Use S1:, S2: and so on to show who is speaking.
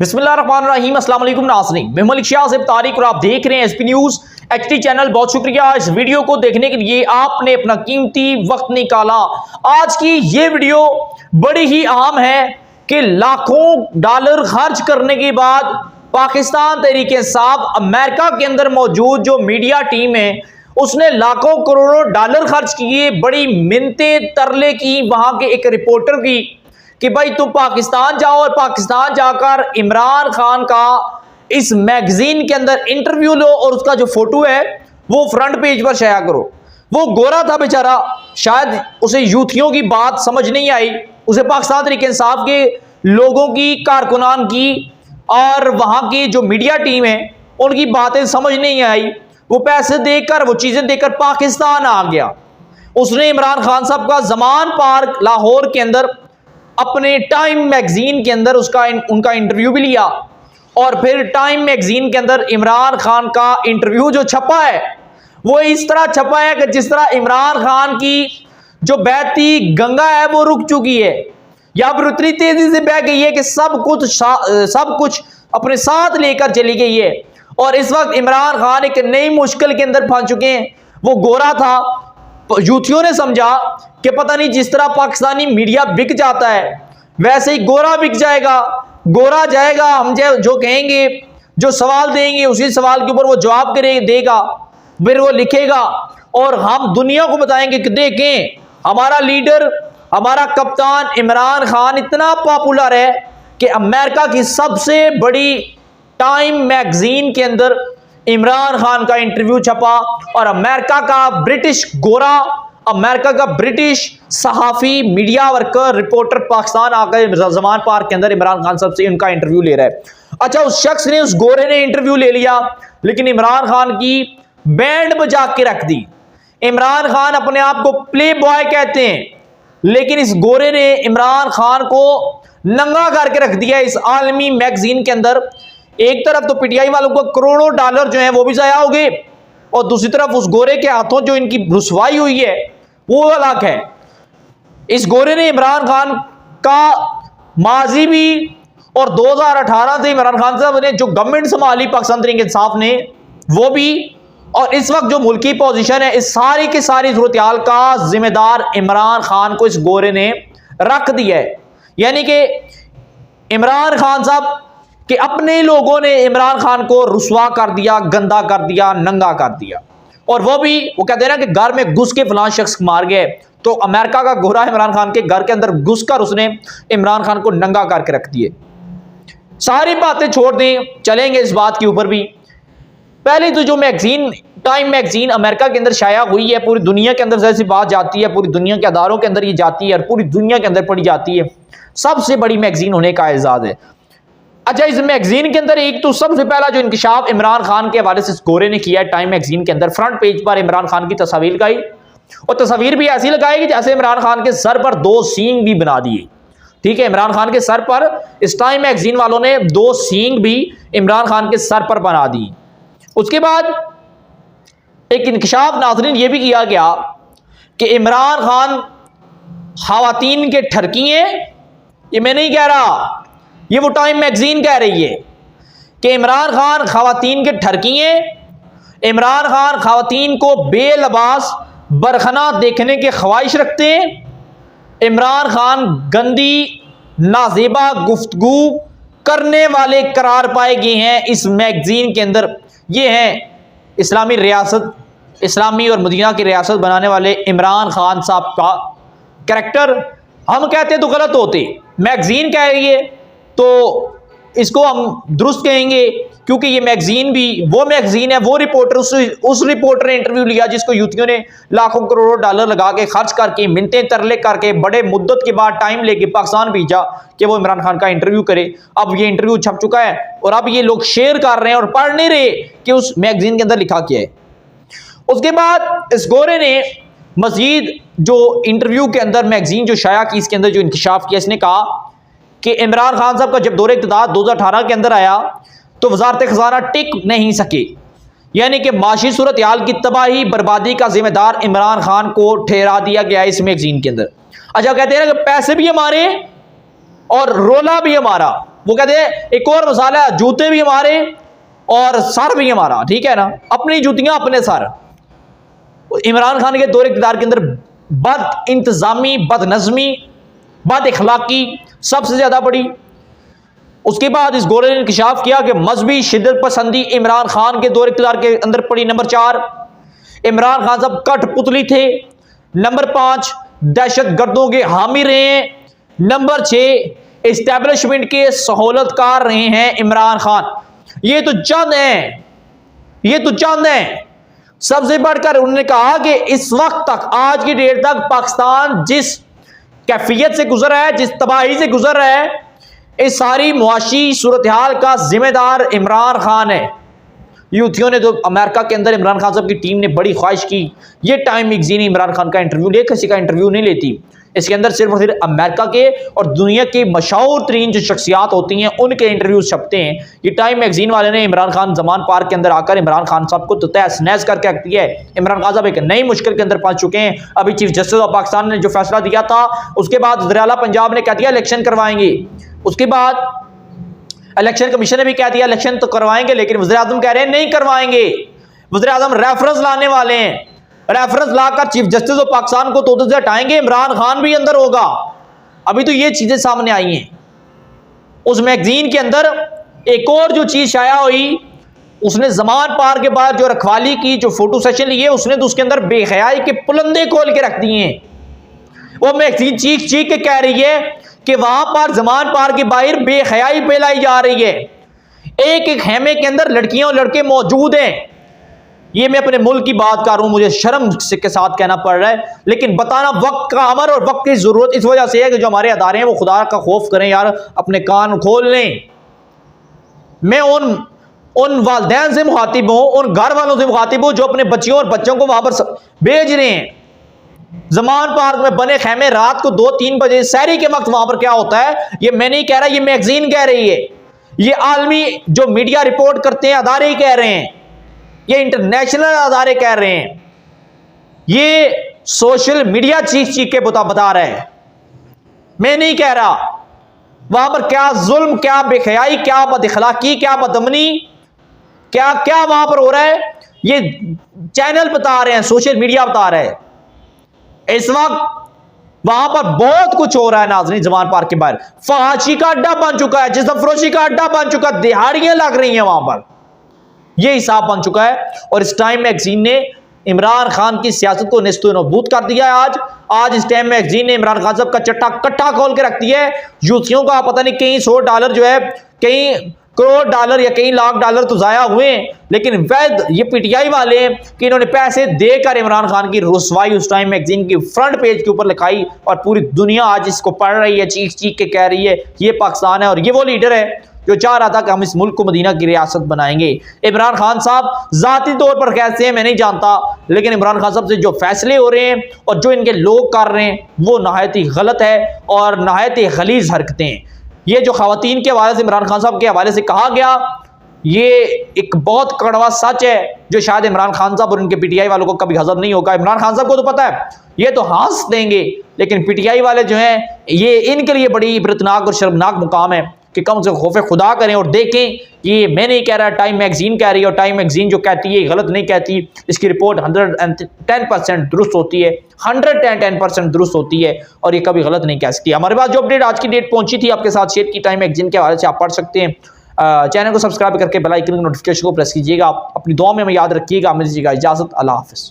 S1: बिस्मिल्लाहिर्रहमानिर्रहीम अस्सलाम वालेकुम नाज़रीन, मैं मलिक शाहज़ेब तारिक और आप देख रहे हैं एसपी न्यूज़ एचडी चैनल। बहुत शुक्रिया इस वीडियो को देखने के लिए, आपने अपना कीमती वक्त निकाला। आज की ये वीडियो बड़ी ही अहम है कि लाखों डॉलर खर्च करने के बाद पाकिस्तान तहरीक इंसाफ अमेरिका के अंदर मौजूद जो मीडिया टीम है उसने लाखों करोड़ों डॉलर खर्च किए, बड़ी मिन्नतें तरले की वहां के एक रिपोर्टर की कि भाई तुम पाकिस्तान जाओ और पाकिस्तान जाकर इमरान खान का इस मैगजीन के अंदर इंटरव्यू लो और उसका जो फोटो है वो फ्रंट पेज पर शाया करो। वो गोरा था बेचारा, शायद उसे यूथियों की बात समझ नहीं आई, उसे पाकिस्तान तहरीक इंसाफ के लोगों की, कारकुनान की और वहां की जो मीडिया टीम है उनकी बातें समझ नहीं आई। वो पैसे देकर, वो चीजें देकर पाकिस्तान आ गया। उसने इमरान खान साहब का जमान पार्क लाहौर के अंदर अपने टाइम मैगजीन के अंदर उनका इंटरव्यू भी लिया और फिर टाइम मैगजीन के अंदर इमरान खान का इंटरव्यू जो छपा है वो इस तरह छपा है कि जिस तरह इमरान खान की जो बहती गंगा है वो रुक चुकी है या फिर उतनी तेजी से बह गई है कि सब कुछ अपने साथ लेकर चली गई है। और इस वक्त इमरान खान एक नई मुश्किल के अंदर फंस चुके हैं। वो गोरा था, यूथियों ने समझा कि पता नहीं जिस तरह पाकिस्तानी मीडिया बिक जाता है वैसे ही गोरा बिक जाएगा, गोरा जाएगा, हम जो कहेंगे, जो सवाल देंगे उसी सवाल के ऊपर वो जवाब देगा, फिर वो लिखेगा और हम दुनिया को बताएंगे कि देखें हमारा लीडर, हमारा कप्तान इमरान खान इतना पॉपुलर है कि अमेरिका की सबसे बड़ी टाइम मैगजीन के अंदर इमरान खान का इंटरव्यू छपा और अमेरिका का ब्रिटिश गोरा, अमेरिका का ब्रिटिश सहाफी, मीडिया वर्कर, रिपोर्टर पाकिस्तान आकर जमान पार्क के अंदर इमरान खान साहब से उनका इंटरव्यू ले रहा है। अच्छा, उस शख्स ने, उस गोरे ने इंटरव्यू ले लिया लेकिन इमरान खान की बैंड बजा के रख दी। इमरान खान अपने आप को प्ले बॉय कहते हैं लेकिन इस गोरे ने इमरान खान को नंगा करके रख दिया इस आलमी मैगजीन के अंदर। एक तरफ तो पीटीआई वालों को करोड़ों डॉलर जो है वो भी जाया हो गए और दूसरी तरफ उस गोरे के हाथों जो इनकी रुसवाई हुई है वो अलग है। इस गोरे ने इमरान खान का माजी भी और 2018 से इमरान खान साहब ने जो गवर्नमेंट संभाली पाकिस्तान तहरीक इंसाफ ने वो भी, और इस वक्त जो मुल्की पोजीशन है, इस सारी की सारी सूरत-ए-हाल का जिम्मेदार इमरान खान को इस गोरे ने रख दिया है। यानी कि इमरान खान साहब कि अपने लोगों ने इमरान खान को रुसवा कर दिया, गंदा कर दिया, नंगा कर दिया। और वो कहते हैं ना कि घर में घुस के फलां शख्स मार गए, तो अमेरिका का गोरा इमरान खान के घर के अंदर घुसकर उसने इमरान खान को नंगा करके रख दिए। सारी बातें छोड़ दें, चलेंगे इस बात के ऊपर भी। पहले तो जो मैगजीन, टाइम मैगजीन अमेरिका के अंदर शाया हुई है, पूरी दुनिया के अंदर जैसी बात जाती है, पूरी दुनिया के अदारों के अंदर ये जाती है और पूरी दुनिया के अंदर पढ़ी जाती है, सबसे बड़ी मैगजीन होने का एजाज है। अच्छा, इस मैगजीन के अंदर एक तो सबसे पहला जो इंकशाफ इमरान खान के हवाले से गोरे ने किया है, टाइम मैगजीन के अंदर फ्रंट पेज पर इमरान खान की तस्वीर लगाई और तस्वीर भी ऐसी लगाई कि जैसे इमरान खान के सर पर 2 सींग भी बना दिए। ठीक है, इमरान खान के सर पर इस टाइम मैगजीन वालों ने 2 सींग भी इमरान खान के सर पर बना दी। उसके बाद एक इंकशाफ नाज़रीन ये भी किया गया कि इमरान खान खवातीन के ठरकिए, ये मैं नहीं कह रहा, ये वो टाइम मैगजीन कह रही है कि इमरान खान खवातीन के ठरकिए, इमरान खान खवातीन को बेलबास बरखना देखने की ख्वाहिश रखते हैं, इमरान खान गंदी नाजेबा गुफ्तगू करने वाले करार पाए गए हैं इस मैगजीन के अंदर। ये हैं इस्लामी रियासत, इस्लामी और मदीना की रियासत बनाने वाले इमरान खान साहब का कैरेक्टर। हम कहते तो गलत होते, मैगजीन कह रही है तो इसको हम दुरुस्त कहेंगे क्योंकि ये मैगजीन भी वो मैगजीन है, वो रिपोर्टर, उस रिपोर्टर ने इंटरव्यू लिया जिसको यूथियों ने लाखों करोड़ों डॉलर लगा के खर्च करके, मिन्नतें तरले करके, बड़े मुद्दत के बाद टाइम लेके पाकिस्तान भेजा कि वो इमरान खान का इंटरव्यू करे। अब ये इंटरव्यू छप चुका है और अब ये लोग शेयर कर रहे हैं और पढ़ नहीं रहे कि उस मैगजीन के अंदर लिखा क्या है। उसके बाद इस गोरे ने मजीद जो इंटरव्यू के अंदर मैगजीन जो शाया की, इसके अंदर जो इंकशाफ किया, इसने कहा कि इमरान खान साहब का जब दौरे इक़्तिदार 2018 के अंदर आया तो वज़ारत ख़ज़ाना टिक नहीं सके, यानी कि माशी सूरत-ए-हाल की तबाही बर्बादी का जिम्मेदार इमरान खान को ठहरा दिया गया इस मैगजीन के अंदर। अच्छा, कहते हैं ना कि पैसे भी हमारे और रोला भी हमारा। वो कहते हैं एक और मसाला है, जूते भी हमारे और सर भी हमारा, ठीक है ना, अपनी जूतियां अपने सर। इमरान खान के दौरे इक़्तिदार के अंदर बद इंतजामी, बद नज़मी, बद इखलाकी सबसे ज्यादा बड़ी। उसके बाद इस गोरे ने इंकशाफ किया कि मजहबी शिद्दत पसंदी इमरान खान के दौरे इक़्तिदार के अंदर पड़ी। नंबर 4, इमरान खान साहब कठपुतली थे। नंबर 5, दहशत गर्दों के हामी रहे हैं। नंबर 6, इस्टेब्लिशमेंट के सहूलतकार रहे हैं इमरान खान। ये तो चंद हैं, ये तो चंद हैं। सबसे बढ़कर उन्होंने कहा कि इस वक्त तक, आज की डेट तक पाकिस्तान जिस कैफियत से गुजर रहा है, जिस तबाही से गुजर रहा है, इस सारी मुआशी सूरत हाल का जिम्मेदार इमरान खान है। यूथियों ने तो अमेरिका के अंदर इमरान खान साहब की टीम ने बड़ी ख्वाहिश की, ये टाइम मैगजीन इमरान खान का इंटरव्यू ले, किसी का इंटरव्यू नहीं लेती। इसके अंदर सिर्फ और सिर्फ अमेरिका के और दुनिया के मशहूर तरीन जो शख्सियात होती हैं उनके इंटरव्यूज छपते हैं। ये टाइम मैगजीन वाले ने इमरान खान जमान पार्क के अंदर आकर इमरान खान साहब को तहस नहस करके रख दिया है। इमरान खान साहब एक नई मुश्किल के अंदर फंस चुके हैं। अभी चीफ जस्टिस ऑफ पाकिस्तान ने जो फैसला दिया था, उसके बाद वज़ीर आला पंजाब ने कह दिया इलेक्शन करवाएंगे। उसके बाद इलेक्शन कमीशन ने भी कह दिया इलेक्शन तो करवाएंगे, लेकिन वज़ीर आज़म कह रहे हैं नहीं करवाएंगे। वज़ीर आज़म रेफरेंस लाने वाले हैं, reference locker chief justice of Pakistan को तो से हटाएंगे, इमरान खान भी अंदर होगा। अभी तो ये चीजें सामने आई हैं। उस मैगजीन के अंदर एक और जो चीज शाया हुई, उसने जमान पार के बाद जो रखवाली की जो फोटो सेशन लिए, उसने तो उसके अंदर बेहयाई के पुलंदे खोल के रख दिए हैं। वो मैगजीन चीख चीख के कह रही है कि वहां पर जमान पार के बाहर बेहयाई फैलाई जा रही है। एक एक खेमे के अंदर लड़कियां और लड़के मौजूद हैं। ये मैं अपने मुल्क की बात कर रहा हूं, मुझे शर्म के साथ कहना पड़ रहा है, लेकिन बताना वक्त का अमर और वक्त की जरूरत इस वजह से है कि जो हमारे अदारे हैं वो खुदा का खौफ करें यार, अपने कान खोल लें। मैं उन वालिदैन से मुखातिब हूं, उन घर वालों से मुखातिब हूं जो अपने बच्चियों और बच्चों को वहां पर भेज रहे हैं। जमान पार्क में बने खेमे रात को 2-3 बजे सहरी के वक्त वहां पर क्या होता है, ये मैं नहीं कह रहा, ये मैगजीन कह रही है, ये आलमी जो मीडिया रिपोर्ट करते हैं अदारे कह रहे हैं, ये इंटरनेशनल अदारे कह रहे हैं, ये सोशल मीडिया चीख चीख के बता रहा है, मैं नहीं कह रहा। वहां पर क्या जुल्म, क्या बेखयाई, क्या बदअखलाकी, क्या बदअमनी, क्या क्या वहां पर हो रहा है, ये चैनल बता रहे हैं, सोशल मीडिया बता रहा है। इस वक्त वहां पर बहुत कुछ हो रहा है नाज़रीन। जमान पार्क के बाहर फहाशी का अड्डा बन चुका है, जिस्म फरोशी का अड्डा बन चुका है, दिहाड़ियां लग रही हैं वहां पर, यह हिसाब बन चुका है। और इस टाइम मैगजीन ने इमरान खान की सियासत को नेस्तो नबूद कर दिया है। आज इस टाइम मैगजीन ने इमरान खान साहब का चट्टा कट्टा खोल के रख दिया है। यूथियों का पता नहीं कहीं $100 जो है, कहीं करोड़ डॉलर या कई लाख डॉलर तो जाया हुए, लेकिन वैद ये पीटीआई वाले हैं कि इन्होंने पैसे देकर इमरान खान की रुसवाई उस टाइम मैगजीन की फ्रंट पेज के ऊपर लिखाई, और पूरी दुनिया आज इसको पढ़ रही है, चीख चीख के कह रही है ये पाकिस्तान है और ये वो लीडर है जो चाह रहा था कि हम इस मुल्क को मदीना की रियासत बनाएंगे। इमरान खान साहब जाती तौर पर कैसे हैं मैं नहीं जानता, लेकिन इमरान खान साहब से जो फैसले हो रहे हैं और जो इनके लोग कर रहे हैं वो नहायत ही गलत है और नहायत ही गलीज हरकतें हैं। ये जो खवातीन के हवाले से इमरान खान साहब के हवाले से कहा गया, ये एक बहुत कड़वा सच है जो शायद इमरान खान साहब और उनके पीटीआई वालों को कभी हजम नहीं होगा। इमरान खान साहब को तो पता है, ये तो हंस देंगे, लेकिन पीटीआई वाले जो हैं ये इनके लिए बड़ी इबरतनाक और शर्मनाक मुकाम है कि कम से खौफ खुदा करें और देखें। ये मैं नहीं कह रहा, टाइम मैगजीन कह रही है, और टाइम मैगजीन जो कहती है गलत नहीं कहती। इसकी रिपोर्ट 110% दुरुस्त होती है, 110% दुरुस्त होती है और ये कभी गलत नहीं कह सकती। हमारे पास जो अपडेट आज की डेट पहुंची थी आपके साथ शेयर की टाइम मैगजीन के हवाले से, आप पढ़ सकते हैं। चैनल को सब्सक्राइब करके बेल आइकन की नोटिफिकेशन को प्रेस कीजिएगा। अपनी दुआ में हमें याद रखिएगा। मुझे दीजिएगा इजाजत, अल्लाह हाफिज़।